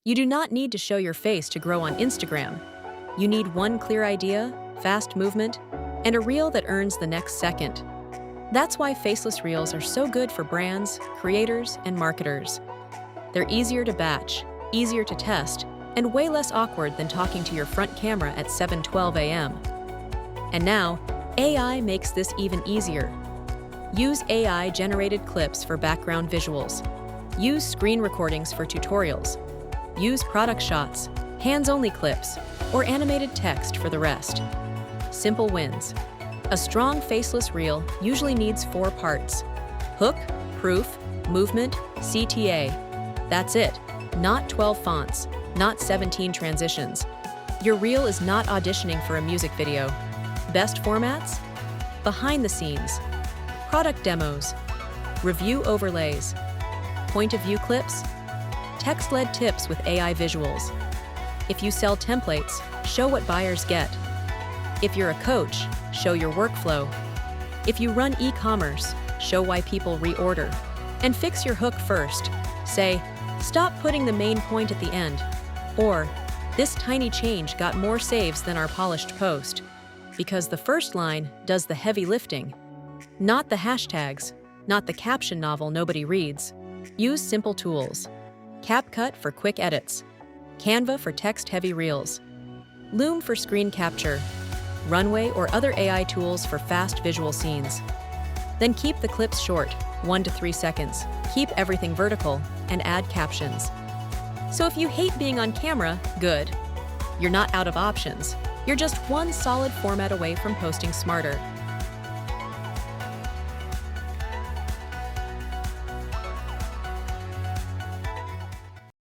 You do not need to show your face to grow on Instagram. You need one clear idea, fast movement, and a reel that earns the next second. That's why faceless reels are so good for brands, creators, and marketers. They're easier to batch, easier to test, and way less awkward than talking to your front camera at 7:12 a.m. And now, AI makes this even easier. Use AI-generated clips for background visuals. Use screen recordings for tutorials. Use product shots, hands-only clips, or animated text for the rest. Simple wins. A strong faceless reel usually needs 4 parts: hook, proof, movement, CTA. That's it. Not 12 fonts, not 17 transitions. Your reel is not auditioning for a music video. Best formats? Behind the scenes, product demos, review overlays, point of view clips, text-led tips with AI visuals. If you sell templates, show what buyers get. If you're a coach, show your workflow. If you run e-commerce, show why people reorder. And fix your hook first. Say, "Stop putting the main point at the end." Or, "This tiny change got more saves than our polished post." Because the first line does the heavy lifting. Not the hashtags, not the caption novel nobody reads. Use simple tools. CapCut for quick edits. Canva for text-heavy reels. Loom for screen capture. Runway or other AI tools for fast visual scenes. Then keep the clips short, 1 to 3 seconds. Keep everything vertical and add captions. So if you hate being on camera, good. You're not out of options. You're just one solid format away from posting smarter.